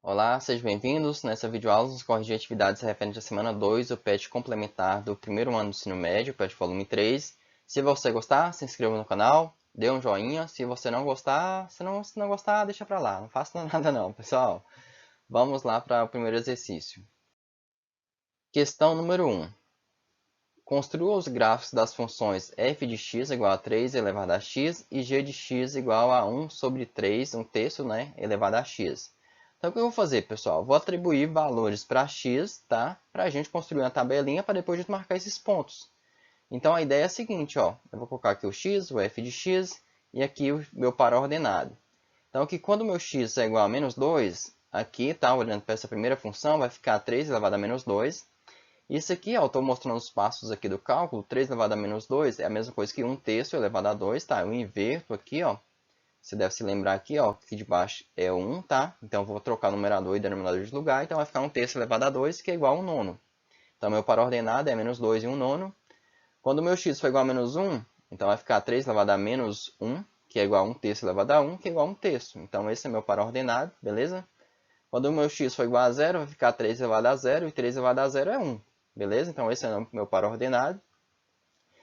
Olá, sejam bem-vindos. Nessa videoaula, vamos corrigir atividades referentes à semana 2 do PET complementar do primeiro ano do ensino médio, PET volume 3. Se você gostar, se inscreva no canal, dê um joinha. Se você não gostar, se não gostar, deixa pra lá. Não faça nada não, pessoal. Vamos lá para o primeiro exercício. Questão número 1. Construa os gráficos das funções f de x igual a 3 elevado a x e g de x igual a 1 sobre 3, um terço, né, elevado a x. Então, o que eu vou fazer, pessoal? Vou atribuir valores para x, tá? Para a gente construir uma tabelinha para depois a gente marcar esses pontos. Então, a ideia é a seguinte, ó. Eu vou colocar aqui o x, o f de x, e aqui o meu par ordenado. Então, aqui, quando o meu x é igual a menos 2, aqui, tá? Olhando para essa primeira função, vai ficar 3 elevado a menos 2. Isso aqui, ó, eu estou mostrando os passos aqui do cálculo. 3 elevado a menos 2 é a mesma coisa que 1 terço elevado a 2, tá? Eu inverto aqui, ó. Você deve se lembrar aqui, ó, que de baixo é 1, tá? Então, eu vou trocar o numerador e denominador de lugar. Então, vai ficar 1 terço elevado a 2, que é igual a 1 nono. Então, meu par ordenado é menos 2 e 1 nono. Quando o meu x for igual a menos 1, então vai ficar 3 elevado a menos 1, que é igual a 1 terço elevado a 1, que é igual a 1 terço. Então, esse é meu par ordenado, beleza? Quando o meu x for igual a 0, vai ficar 3 elevado a 0, e 3 elevado a 0 é 1. Beleza? Então, esse é o meu par ordenado.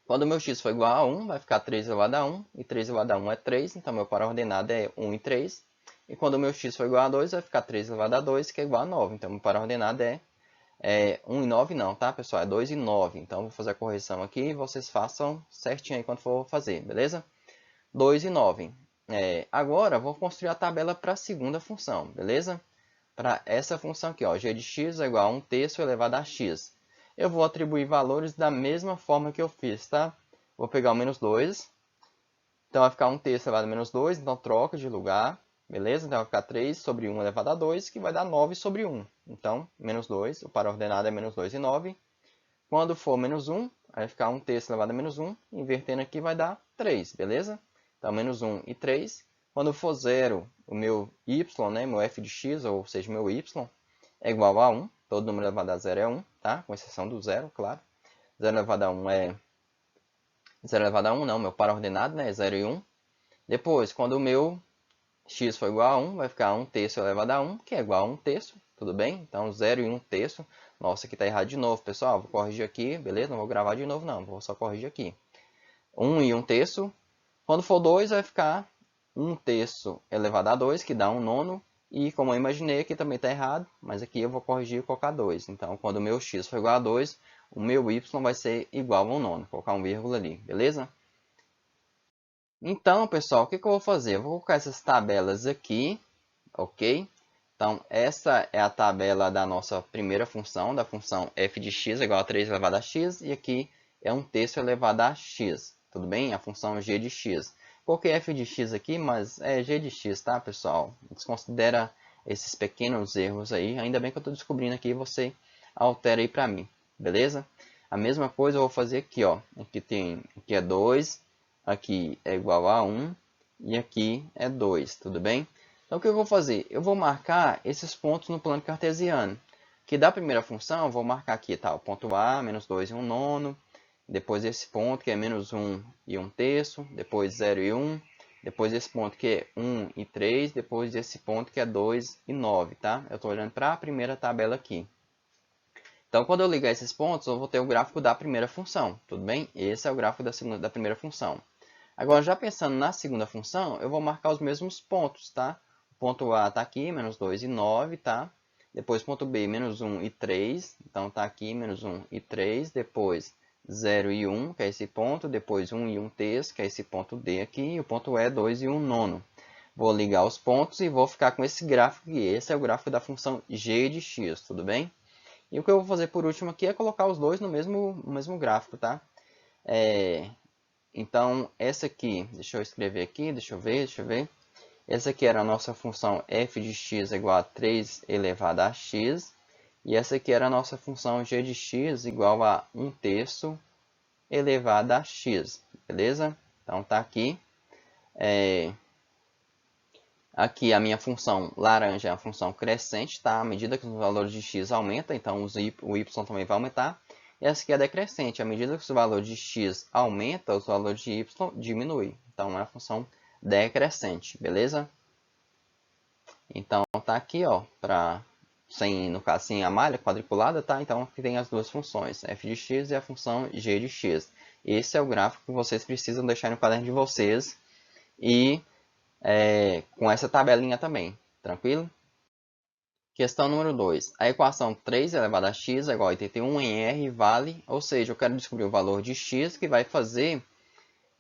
Quando o meu x for igual a 1, vai ficar 3 elevado a 1, e 3 elevado a 1 é 3, então meu par ordenado é 1 e 3. E quando o meu x for igual a 2, vai ficar 3 elevado a 2, que é igual a 9. Então, meu par ordenado é 1 e 9 não, tá, pessoal? É 2 e 9. Então, vou fazer a correção aqui e vocês façam certinho aí quando for fazer, beleza? 2 e 9. Agora, vou construir a tabela para a segunda função, beleza? Para essa função aqui, ó, g de x é igual a 1 terço elevado a x. Eu vou atribuir valores da mesma forma que eu fiz, tá? Vou pegar o menos 2. Então, vai ficar 1 terço elevado a menos 2. Então, troca de lugar. Beleza? Então, vai ficar 3 sobre 1 elevado a 2, que vai dar 9 sobre 1. Então, menos 2. O par ordenado é menos 2 e 9. Quando for menos 1, vai ficar 1 terço elevado a menos 1. Invertendo aqui, vai dar 3. Beleza? Então, menos 1 e 3. Quando for 0, o meu y, né, meu f de x, ou seja, meu y, é igual a 1. Todo número elevado a 0 é 1, tá? Com exceção do 0, claro. 0 elevado a 1 é 0 elevado a 1, não, meu par ordenado, né? 0 e 1. Depois, quando o meu x for igual a 1, vai ficar 1 terço elevado a 1, que é igual a 1 terço, tudo bem? Então, 0 e 1 terço. Nossa, aqui está errado de novo, pessoal. Vou corrigir aqui, beleza? Não vou gravar de novo, não. Vou só corrigir aqui. 1 e 1 terço. Quando for 2, vai ficar 1 terço elevado a 2, que dá 1 nono. E como eu imaginei, aqui também está errado, mas aqui eu vou corrigir e colocar 2. Então, quando o meu x for igual a 2, o meu y vai ser igual a 1 nono. Vou colocar um vírgula ali, beleza? Então, pessoal, o que eu vou fazer? Eu vou colocar essas tabelas aqui, ok? Então, essa é a tabela da nossa primeira função, da função f de x igual a 3 elevado a x, e aqui é 1 terço elevado a x, tudo bem? A função g de x. Coloquei f de x aqui, mas é g de x, tá, pessoal? Desconsidera esses pequenos erros aí, ainda bem que eu estou descobrindo aqui, você altera aí para mim, beleza? A mesma coisa eu vou fazer aqui, ó. Aqui é 2, aqui é igual a 1, e aqui é 2, tudo bem? Então, o que eu vou fazer? Eu vou marcar esses pontos no plano cartesiano. Que da primeira função, eu vou marcar aqui, tá? O ponto A, menos 2 e 1 nono. Depois esse ponto, que é menos 1 e 1 terço. Depois 0 e 1. Depois esse ponto, que é 1 e 3. Depois esse ponto, que é 2 e 9, tá? Eu estou olhando para a primeira tabela aqui. Então, quando eu ligar esses pontos, eu vou ter o gráfico da primeira função, tudo bem? Esse é o gráfico da primeira função. Agora, já pensando na segunda função, eu vou marcar os mesmos pontos, tá? O ponto A está aqui, menos 2 e 9, tá? Depois, ponto B, menos 1 e 3. Então, está aqui, menos 1 e 3. Depois, 0 e 1, que é esse ponto. Depois, 1 e 1 terço, que é esse ponto D aqui. E o ponto E, 2 e 1 nono. Vou ligar os pontos e vou ficar com esse gráfico aqui. Esse é o gráfico da função g de x, tudo bem? E o que eu vou fazer por último aqui é colocar os dois no mesmo gráfico, tá? Então, essa aqui, deixa eu escrever aqui, deixa eu ver. Essa aqui era a nossa função f de x igual a 3 elevado a x. E essa aqui era a nossa função g de x igual a 1 terço elevado a x. Beleza? Então, tá aqui. Aqui a minha função laranja é a função crescente, tá? À medida que os valores de x aumentam, então o y também vai aumentar. E essa aqui é decrescente. À medida que os valores de x aumentam, os valores de y diminuem. Então, é a função decrescente, beleza? Então tá aqui, ó, no caso, sem a malha quadriculada, tá? Então aqui tem as duas funções, f de x e a função g de x. Esse é o gráfico que vocês precisam deixar no caderno de vocês e com essa tabelinha também, tranquilo? Questão número 2. A equação 3 elevado a x é igual a 81 em R vale, ou seja, eu quero descobrir o valor de x que vai fazer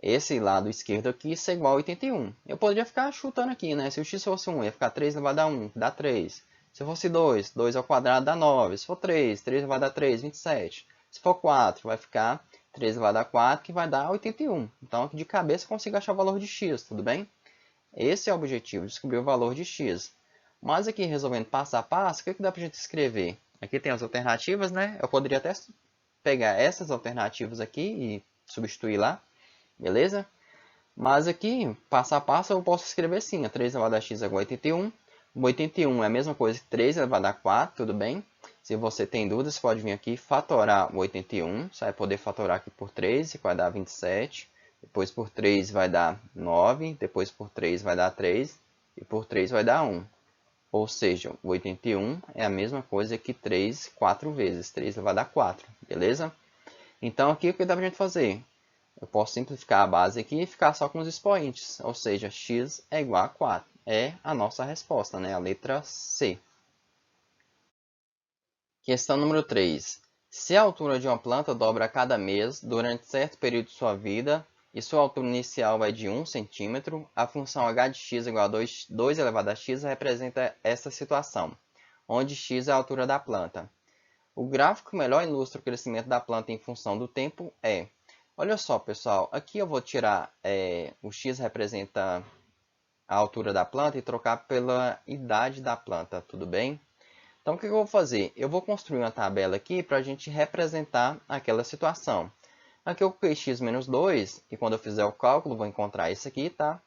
esse lado esquerdo aqui ser igual a 81. Eu poderia ficar chutando aqui, né? Se o x fosse 1, ia ficar 3 elevado a 1, que dá 3. Se fosse 2, 2 ao quadrado dá 9. Se for 3, 3 elevado a 3, 27. Se for 4, vai ficar 3 elevado a 4, que vai dar 81. Então, aqui de cabeça, eu consigo achar o valor de x, tudo bem? Esse é o objetivo, descobrir o valor de x. Mas aqui, resolvendo passo a passo, o que dá para a gente escrever? Aqui tem as alternativas, né? Eu poderia até pegar essas alternativas aqui e substituir lá, beleza? Mas aqui, passo a passo, eu posso escrever assim, 3 elevado a x é igual a 81. O 81 é a mesma coisa que 3 elevado a 4, tudo bem? Se você tem dúvidas, pode vir aqui fatorar o 81. Você vai poder fatorar aqui por 3, que vai dar 27. Depois por 3 vai dar 9. Depois por 3 vai dar 3. E por 3 vai dar 1. Ou seja, o 81 é a mesma coisa que 3 4 vezes. 3 elevado a 4, beleza? Então aqui o que dá pra gente fazer? Eu posso simplificar a base aqui e ficar só com os expoentes. Ou seja, x é igual a 4. É a nossa resposta, né? A letra C. Questão número 3. Se a altura de uma planta dobra a cada mês durante certo período de sua vida e sua altura inicial é de 1 cm, a função h de x igual a 2 elevado a x representa essa situação, onde x é a altura da planta. O gráfico que melhor ilustra o crescimento da planta em função do tempo é... Olha só, pessoal, aqui eu vou tirar o x representa a altura da planta e trocar pela idade da planta, tudo bem? Então, o que eu vou fazer? Eu vou construir uma tabela aqui para a gente representar aquela situação. Aqui eu coloquei x menos 2, e quando eu fizer o cálculo, vou encontrar isso aqui, tá?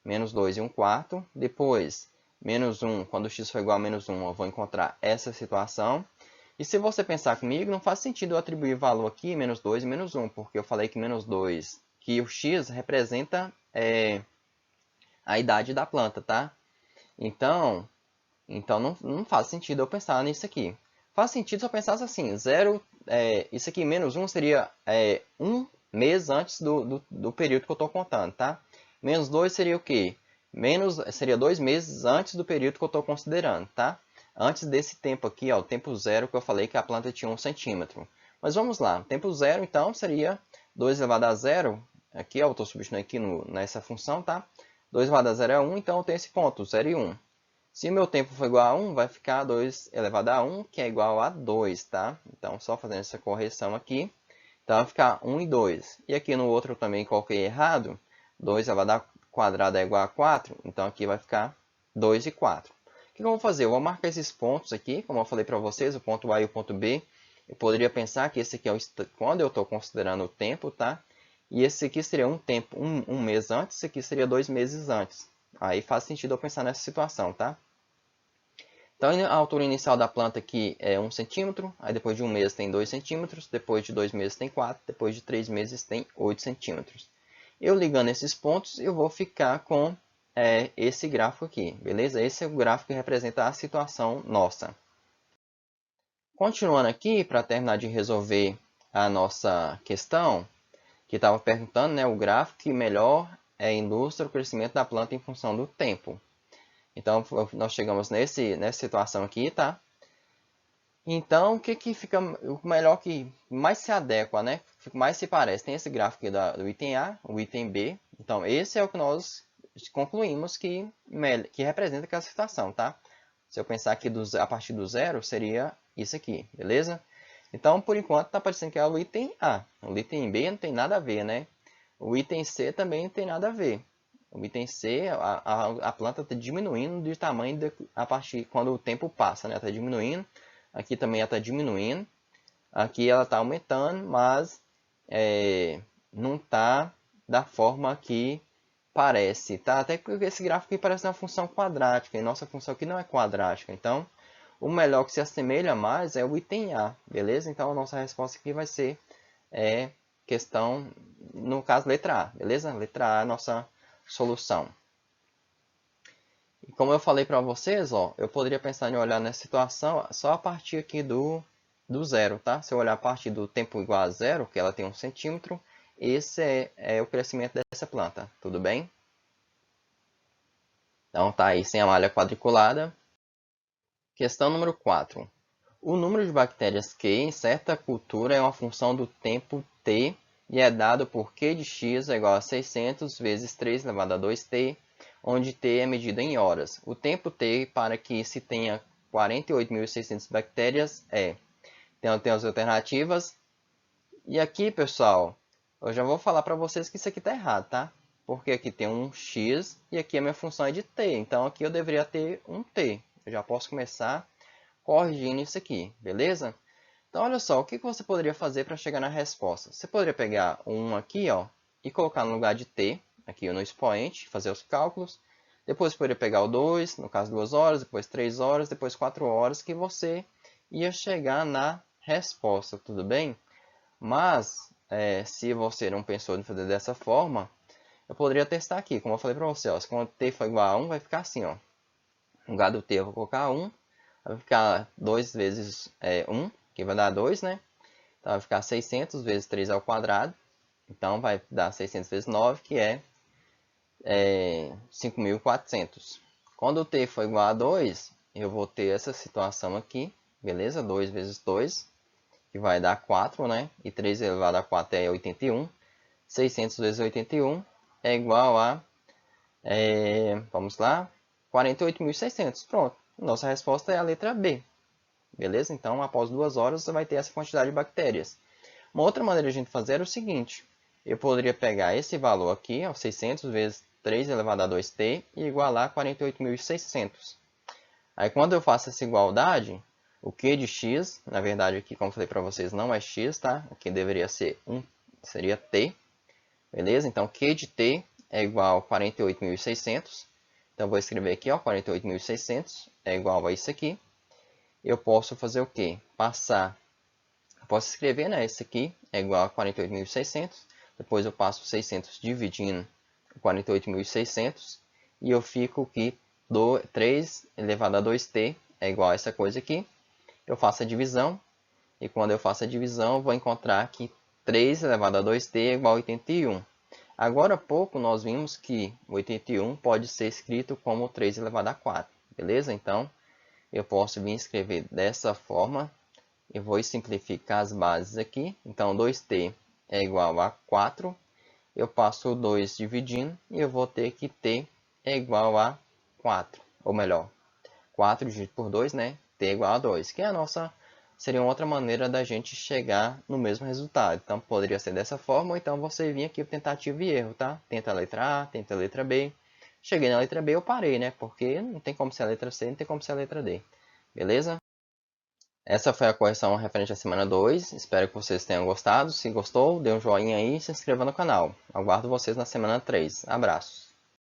Menos 2 e 1/4. Depois, menos 1, quando x for igual a menos 1, eu vou encontrar essa situação. E se você pensar comigo, não faz sentido eu atribuir valor aqui, menos 2 e menos 1, porque eu falei que menos 2, que o x representa a idade da planta, tá? Então não faz sentido eu pensar nisso aqui. Faz sentido se eu pensasse assim, isso aqui menos 1 seria 1 mês antes do período que eu estou contando, tá? Menos 2 seria o quê? Seria 2 meses antes do período que eu estou considerando, tá? Antes desse tempo aqui, ó, o tempo zero que eu falei que a planta tinha 1 centímetro. Mas vamos lá, o tempo zero então seria 2 elevado a zero, aqui ó, eu estou substituindo aqui nessa função, tá? 2 elevado a zero é 1, então eu tenho esse ponto, 0 e 1. Se meu tempo for igual a 1, vai ficar 2 elevado a 1, que é igual a 2, tá? Então, só fazendo essa correção aqui. Então, vai ficar 1 e 2. E aqui no outro eu também coloquei errado. 2 elevado a quadrado é igual a 4. Então, aqui vai ficar 2 e 4. O que eu vou fazer? Eu vou marcar esses pontos aqui, como eu falei para vocês, o ponto A e o ponto B. Eu poderia pensar que esse aqui é quando eu estou considerando o tempo, tá? E esse aqui seria um mês antes, esse aqui seria 2 meses antes. Aí faz sentido eu pensar nessa situação, tá? Então, a altura inicial da planta aqui é 1 centímetro, aí depois de um mês tem 2 centímetros, depois de 2 meses tem 4, depois de 3 meses tem 8 centímetros. Eu ligando esses pontos, eu vou ficar com esse gráfico aqui, beleza? Esse é o gráfico que representa a situação nossa. Continuando aqui, para terminar de resolver a nossa questão, que estava perguntando, né, o gráfico que melhor ilustra o crescimento da planta em função do tempo. Então, nós chegamos nessa situação aqui, tá? Então, o que fica o melhor que mais se adequa, né? Mais se parece? Tem esse gráfico aqui do item A, o item B. Então, esse é o que nós concluímos que representa aquela situação, tá? Se eu pensar aqui a partir do zero, seria isso aqui, beleza? Então, por enquanto, está parecendo que é o item A. O item B não tem nada a ver, né? O item C também não tem nada a ver. O item C, a planta está diminuindo de tamanho a partir quando o tempo passa, né? Está diminuindo. Aqui também ela está diminuindo. Aqui ela está aumentando, mas não está da forma que parece. Tá? Até porque esse gráfico aqui parece uma função quadrática. E nossa função aqui não é quadrática. Então, o melhor que se assemelha mais é o item A. Beleza? Então, a nossa resposta aqui vai ser questão, no caso, letra A. Beleza? Letra A é a nossa solução. E como eu falei para vocês, ó, eu poderia pensar em olhar nessa situação só a partir aqui do zero, tá? Se eu olhar a partir do tempo igual a zero, que ela tem 1 centímetro, esse é o crescimento dessa planta, tudo bem? Então tá aí sem a malha quadriculada. Questão número 4. O número de bactérias Q em certa cultura é uma função do tempo t e é dado por Q de x é igual a 600 vezes 3 elevado a 2t, onde t é medido em horas. O tempo t para que se tenha 48.600 bactérias é... Então tem as alternativas. E aqui, pessoal, eu já vou falar para vocês que isso aqui está errado, tá? Porque aqui tem um x e aqui a minha função é de t. Então aqui eu deveria ter um t. Eu já posso começar corrigindo isso aqui, beleza? Então olha só, o que você poderia fazer para chegar na resposta? Você poderia pegar um 1 aqui, ó, e colocar no lugar de t, aqui no expoente, fazer os cálculos. Depois você poderia pegar o 2, no caso 2 horas, depois 3 horas, depois 4 horas, que você ia chegar na resposta, tudo bem? Mas, se você não pensou em fazer dessa forma, eu poderia testar aqui, como eu falei para você, ó, se quando t for igual a 1, vai ficar assim, ó. No lugar do t eu vou colocar 1, vai ficar 2 vezes 1, que vai dar 2, né? Então vai ficar 600 vezes 3 ao quadrado, então vai dar 600 vezes 9, que é 5.400. Quando o t for igual a 2, eu vou ter essa situação aqui, beleza? 2 vezes 2, que vai dar 4, né? E 3 elevado a 4 é 81. 600 vezes 81 é igual a, vamos lá, 48.600. Pronto, nossa resposta é a letra B. Beleza? Então, após 2 horas, você vai ter essa quantidade de bactérias. Uma outra maneira de a gente fazer é o seguinte. Eu poderia pegar esse valor aqui, ó, 600 vezes 3 elevado a 2t, e igualar a 48.600. Aí, quando eu faço essa igualdade, o Q de x, na verdade aqui, como eu falei para vocês, não é x, tá? O que deveria ser 1, seria t. Beleza? Então, Q de t é igual a 48.600. Então, eu vou escrever aqui, ó, 48.600 é igual a isso aqui. Eu posso fazer o quê? Eu posso escrever, né? Esse aqui é igual a 48.600. Depois eu passo 600 dividindo 48.600. E eu fico aqui 3 elevado a 2t é igual a essa coisa aqui. Eu faço a divisão. E quando eu faço a divisão, eu vou encontrar que 3 elevado a 2t é igual a 81. Agora há pouco nós vimos que 81 pode ser escrito como 3 elevado a 4. Beleza? Então, eu posso vir escrever dessa forma. Eu vou simplificar as bases aqui. Então, 2t é igual a 4. Eu passo o 2 dividindo e eu vou ter que t é igual a 4. Ou melhor, 4 dividido por 2, né? T é igual a 2. Que é a nossa... Seria uma outra maneira da gente chegar no mesmo resultado. Então, poderia ser dessa forma, ou então você vir aqui por tentativa e erro, tá? Tenta a letra A, tenta a letra B. Cheguei na letra B, eu parei, né? Porque não tem como ser a letra C, não tem como ser a letra D. Beleza? Essa foi a correção referente à semana 2. Espero que vocês tenham gostado. Se gostou, dê um joinha aí e se inscreva no canal. Aguardo vocês na semana 3. Abraços!